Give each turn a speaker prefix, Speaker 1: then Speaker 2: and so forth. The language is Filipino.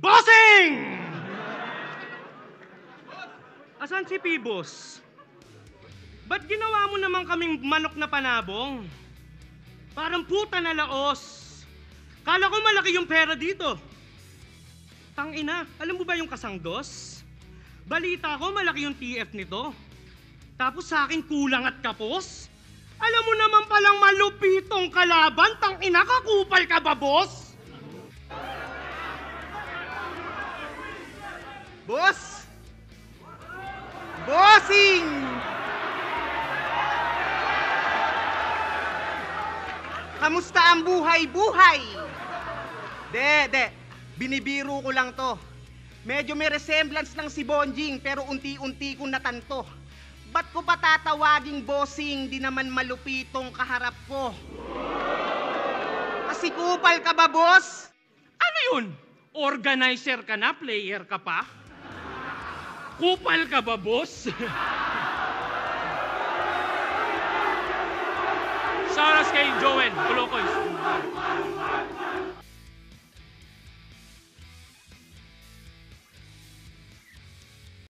Speaker 1: Bossing! Asan si Pibos? Ba't ginawa mo naman kaming manok na panabong? Parang puta na laos. Kala ko malaki yung pera dito. Tangina, alam mo ba yung kasangdos? Balita ko malaki yung TF nito. Tapos sa akin kulang at kapos? Alam mo naman palang malupitong kalaban, tangina, kakupal ka ba, boss?
Speaker 2: Boss! Bossing! Kamusta ang buhay-buhay? De, binibiro ko lang to. Medyo may resemblance lang si Bonjing pero unti-unti kong natanto. Ba't ko pa tatawaging bossing, di naman malupitong kaharap ko? Kasi kupal ka ba, boss?
Speaker 1: Ano yun? Organizer ka na, player ka pa? Kupal ka ba, boss? Shoutout kay Joel, Kulokoy.